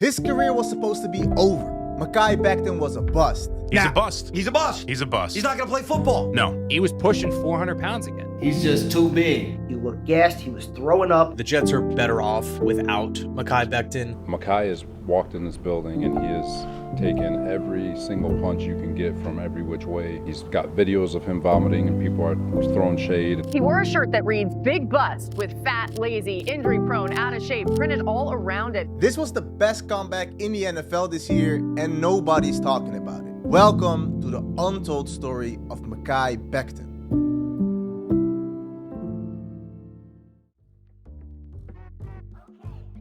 His career was supposed to be over. Mekhi Becton was a bust. He's a bust. He's a bust. He's a bust. He's not going to play football. No. He was pushing 400 pounds again. He's just too big. He looked gassed. He was throwing up. The Jets are better off without Mekhi Becton. Mekhi has walked in this building and he has taken every single punch you can get from every which way. He's got videos of him vomiting and people are throwing shade. He wore a shirt that reads "Big Bust" with fat, lazy, injury-prone, out of shape printed all around it. This was the best comeback in the NFL this year, and nobody's talking about it. Welcome to the untold story of Mekhi Becton.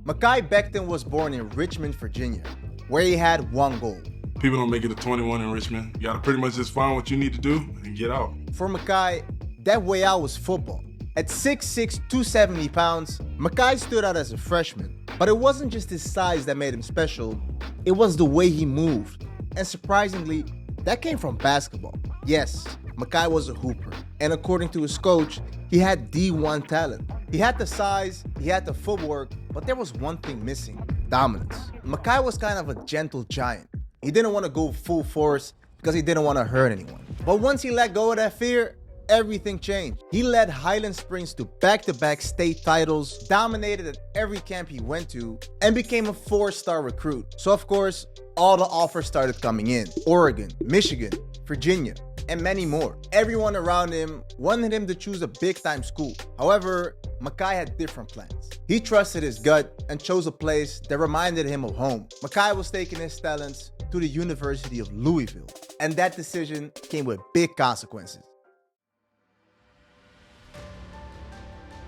Mekhi Becton was born in Richmond, Virginia, where he had one goal. People don't make it to 21 in Richmond. You gotta pretty much just find what you need to do and get out. For Mekhi, that way out was football. At 6'6", 270 pounds, Mekhi stood out as a freshman. But it wasn't just his size that made him special, it was the way he moved. And surprisingly, that came from basketball. Yes, Mekhi was a hooper. And according to his coach, he had D1 talent. He had the size, he had the footwork, but there was one thing missing: dominance. Mekhi was kind of a gentle giant. He didn't want to go full force because he didn't want to hurt anyone. But once he let go of that fear, everything changed. He led Highland Springs to back-to-back state titles, dominated at every camp he went to, and became a 4-star recruit. So of course, all the offers started coming in. Oregon, Michigan, Virginia, and many more. Everyone around him wanted him to choose a big-time school. However, Mekhi had different plans. He trusted his gut and chose a place that reminded him of home. Mekhi was taking his talents to the University of Louisville, and that decision came with big consequences.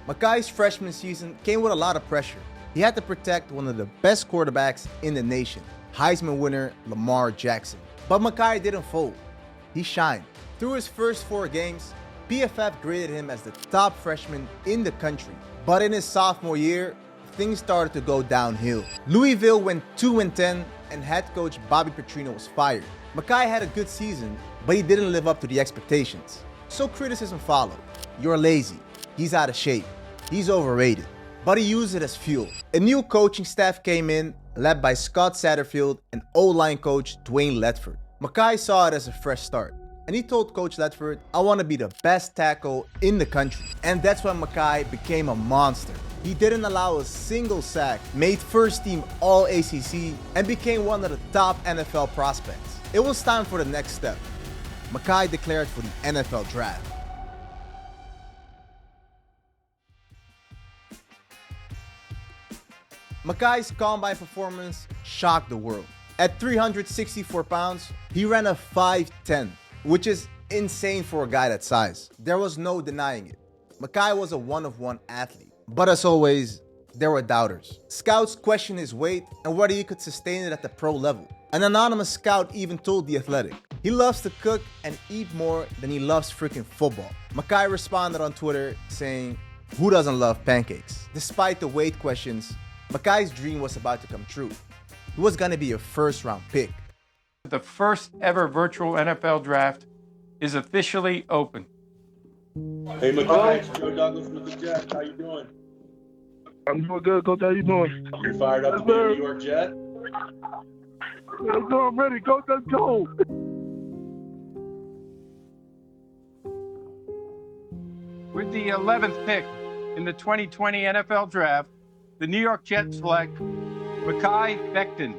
Mekhi's freshman season came with a lot of pressure. He had to protect one of the best quarterbacks in the nation, Heisman winner Lamar Jackson. But Mekhi didn't fold. He shined. Through his first 4 games, PFF graded him as the top freshman in the country. But in his sophomore year, things started to go downhill. Louisville went 2-10, and head coach Bobby Petrino was fired. Mekhi had a good season, but he didn't live up to the expectations. So criticism followed. You're lazy. He's out of shape. He's overrated. But he used it as fuel. A new coaching staff came in, led by Scott Satterfield and O-line coach Dwayne Ledford. Mekhi saw it as a fresh start, and he told Coach Ledford, "I want to be the best tackle in the country." And that's when Mekhi became a monster. He didn't allow a single sack, made first team All-ACC, and became one of the top NFL prospects. It was time for the next step. Mekhi declared for the NFL draft. Mekhi's combine performance shocked the world. At 364 pounds, he ran a 5'10", which is insane for a guy that size. There was no denying it. Mekhi was a one-of-one athlete. But as always, there were doubters. Scouts questioned his weight and whether he could sustain it at the pro level. An anonymous scout even told The Athletic, "He loves to cook and eat more than he loves freaking football." Mekhi responded on Twitter saying, "Who doesn't love pancakes?" Despite the weight questions, Mekhi's dream was about to come true. He was going to be a first-round pick. The first ever virtual NFL draft is officially open. Hey, Mekhi, it's Joe Douglas with the Jets. How you doing? I'm doing good, Coach. How you doing? You fired up to be a New York Jet? Let's go. I'm ready, Coach. Let's go. With the 11th pick in the 2020 NFL Draft, the New York Jets select Mekhi Becton.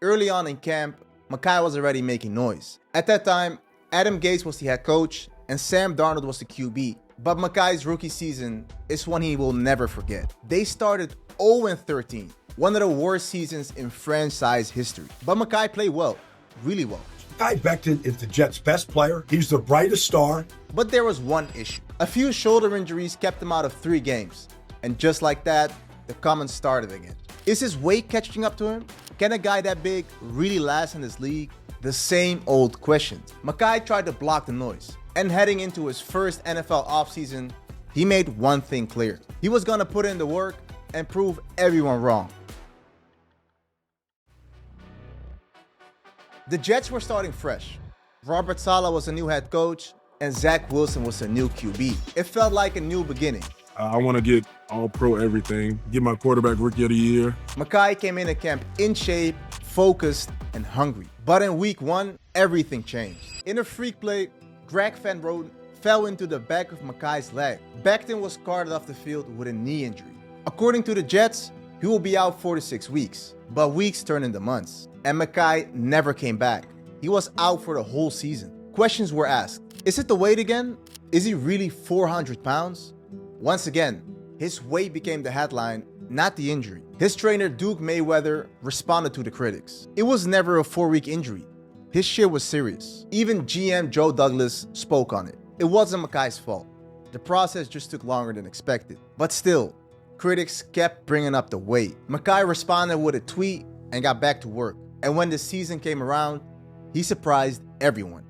Early on in camp, Mekhi was already making noise. At that time, Adam Gase was the head coach and Sam Darnold was the QB. But Mekhi's rookie season is one he will never forget. They started 0-13, one of the worst seasons in franchise history. But Mekhi played well, really well. Mekhi Becton is the Jets' best player. He's the brightest star. But there was one issue. A few shoulder injuries kept him out of 3 games. And just like that, the comments started again. Is his weight catching up to him? Can a guy that big really last in this league? The same old questions. Mekhi tried to block the noise. And heading into his first NFL offseason, he made one thing clear. He was gonna put in the work and prove everyone wrong. The Jets were starting fresh. Robert Saleh was a new head coach, and Zach Wilson was a new QB. It felt like a new beginning. I want to get all-pro everything, get my quarterback rookie of the year. Mekhi came into camp in shape, focused, and hungry. But in week 1, everything changed. In a freak play, Greg Van Roten fell into the back of Mekhi's leg. Becton was carted off the field with a knee injury. According to the Jets, he will be out 4 to 6 weeks. But weeks turned into months, and Mekhi never came back. He was out for the whole season. Questions were asked. Is it the weight again? Is he really 400 pounds? Once again, his weight became the headline, not the injury. His trainer Duke Mayweather responded to the critics. It was never a 4-week injury. His shit was serious. Even GM Joe Douglas spoke on it. It wasn't Mekhi's fault. The process just took longer than expected. But still, critics kept bringing up the weight. Mekhi responded with a tweet and got back to work. And when the season came around, he surprised everyone.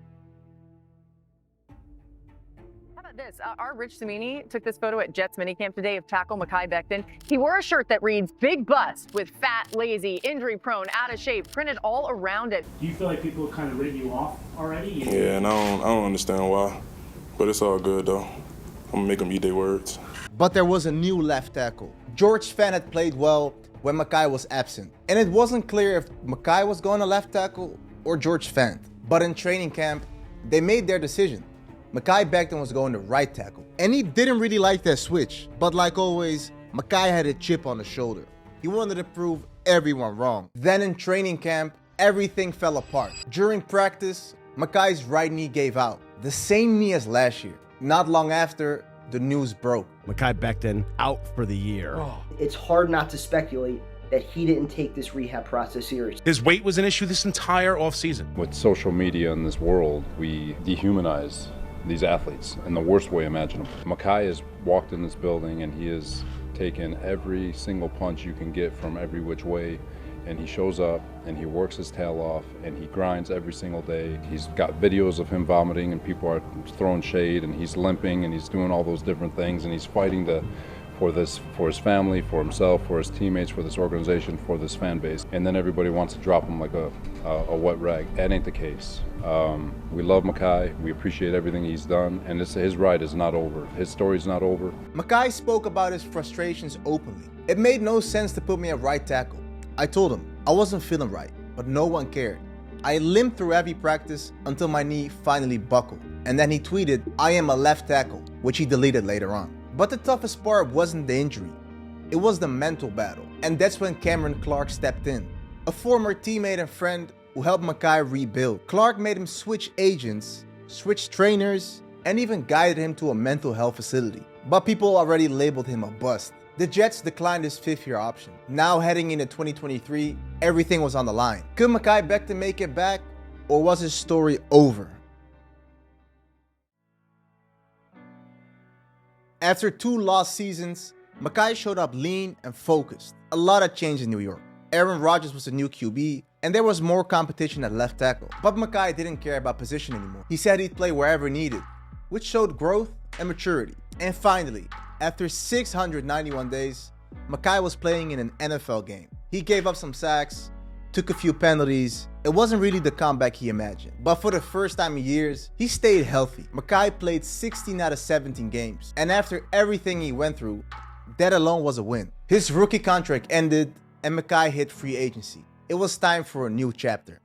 This, our Rich Cimini took this photo at Jets minicamp today of tackle Mekhi Becton. He wore a shirt that reads "Big Bust" with "Fat, Lazy, Injury Prone, Out of Shape" printed all around it. Do you feel like people have kind of written you off already? Yeah, and I don't understand why, but it's all good though. I'm gonna make them eat their words. But there was a new left tackle. George Fant had played well when Mekhi was absent, and it wasn't clear if Mekhi was going to left tackle or George Fant. But in training camp, they made their decision. Mekhi Becton was going to right tackle, and he didn't really like that switch. But like always, Mekhi had a chip on the shoulder. He wanted to prove everyone wrong. Then in training camp, everything fell apart. During practice, Mekhi's right knee gave out, the same knee as last year. Not long after, the news broke. Mekhi Becton out for the year. It's hard not to speculate that he didn't take this rehab process serious. His weight was an issue this entire offseason. With social media in this world, we dehumanize these athletes in the worst way imaginable. Mekhi has walked in this building and he has taken every single punch you can get from every which way, and he shows up and he works his tail off and he grinds every single day. He's got videos of him vomiting and people are throwing shade, and he's limping and he's doing all those different things, and he's fighting for his family, for himself, for his teammates, for this organization, for this fan base. And then everybody wants to drop him like a wet rag. That ain't the case. We love Mekhi. We appreciate everything he's done, and his ride is not over. His story's not over. Mekhi spoke about his frustrations openly. It made no sense to put me at right tackle. I told him I wasn't feeling right, but no one cared. I limped through every practice until my knee finally buckled. And then he tweeted, "I am a left tackle," which he deleted later on. But the toughest part wasn't the injury. It was the mental battle. And that's when Cameron Clark stepped in, a former teammate and friend who helped Mekhi rebuild. Clark made him switch agents, switch trainers, and even guided him to a mental health facility. But people already labeled him a bust. The Jets declined his 5th-year option. Now heading into 2023, everything was on the line. Could Mekhi Becton make it back, or was his story over? After 2 lost seasons, Mekhi showed up lean and focused. A lot had changed in New York. Aaron Rodgers was the new QB, and there was more competition at left tackle. But Mekhi didn't care about position anymore. He said he'd play wherever needed, which showed growth and maturity. And finally, after 691 days, Mekhi was playing in an NFL game. He gave up some sacks, took a few penalties. It wasn't really the comeback he imagined. But for the first time in years, he stayed healthy. Mekhi played 16 out of 17 games. And after everything he went through, that alone was a win. His rookie contract ended and Mekhi hit free agency. It was time for a new chapter.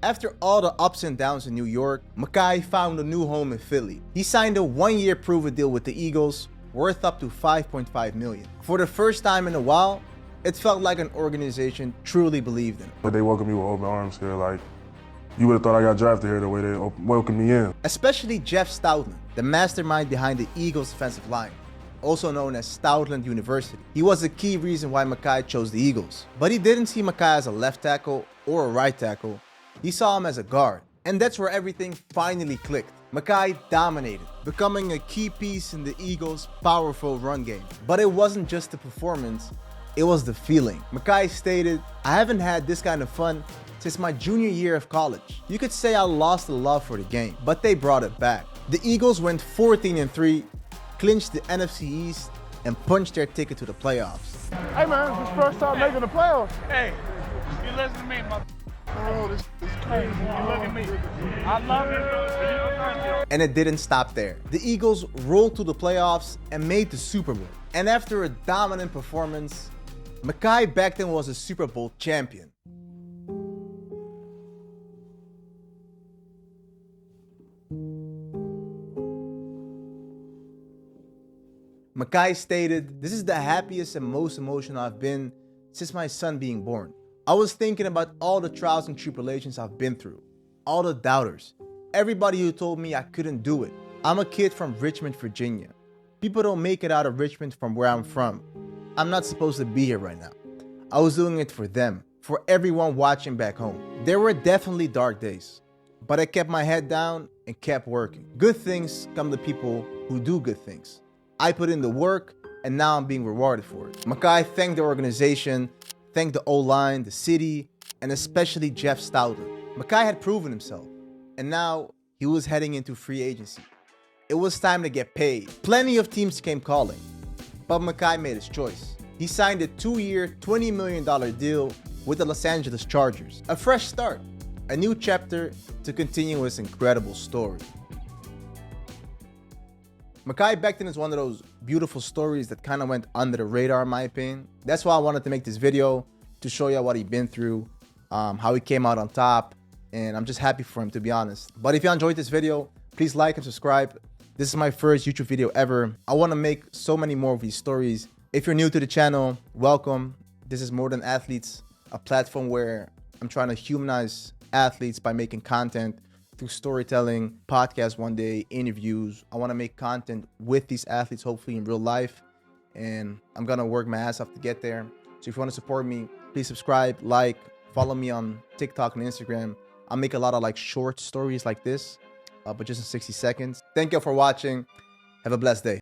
After all the ups and downs in New York, Mekhi found a new home in Philly. He signed a 1-year prove-it deal with the Eagles, worth up to $5.5 million. For the first time in a while, it felt like an organization truly believed in him. But they welcome me with open arms here, like, you would have thought I got drafted here the way they welcomed me in. Especially Jeff Stoutland, the mastermind behind the Eagles' offensive line, also known as Stoutland University. He was a key reason why Mekhi chose the Eagles. But he didn't see Mekhi as a left tackle or a right tackle. He saw him as a guard. And that's where everything finally clicked. Mekhi dominated, becoming a key piece in the Eagles' powerful run game. But it wasn't just the performance, it was the feeling. Mekhi stated, "I haven't had this kind of fun since my junior year of college. You could say I lost the love for the game, but they brought it back." The Eagles went 14-3, clinched the NFC East, and punched their ticket to the playoffs. Hey man, it's his first time making the playoffs. Hey, you listen to me, mother. Oh, this is crazy. Look at me. I love it. And it didn't stop there. The Eagles rolled to the playoffs and made the Super Bowl. And after a dominant performance, Mekhi Becton was a Super Bowl champion. Mekhi stated, "This is the happiest and most emotional I've been since my son being born. I was thinking about all the trials and tribulations I've been through, all the doubters, everybody who told me I couldn't do it. I'm a kid from Richmond, Virginia. People don't make it out of Richmond from where I'm from. I'm not supposed to be here right now. I was doing it for them, for everyone watching back home. There were definitely dark days, but I kept my head down and kept working. Good things come to people who do good things. I put in the work, and now I'm being rewarded for it." Mekhi thanked the organization, thanked the O-line, the city, and especially Jeff Stoutland. Mekhi had proven himself, and now he was heading into free agency. It was time to get paid. Plenty of teams came calling, but Mekhi made his choice. He signed a 2-year, $20 million deal with the Los Angeles Chargers. A fresh start, a new chapter to continue his incredible story. Mekhi Becton is one of those beautiful stories that kind of went under the radar, in my opinion. That's why I wanted to make this video, to show you what he's been through, how he came out on top, and I'm just happy for him, to be honest. But if you enjoyed this video, please like and subscribe. This is my first YouTube video ever. I want to make so many more of these stories. If you're new to the channel, welcome. This is More Than Athletes, a platform where I'm trying to humanize athletes by making content through storytelling, podcasts one day, interviews. I want to make content with these athletes, hopefully in real life, and I'm gonna work my ass off to get there. So if you want to support me, please subscribe, like, follow me on TikTok and Instagram. I make a lot of like short stories like this, but just in 60 seconds. Thank you for watching. Have a blessed day.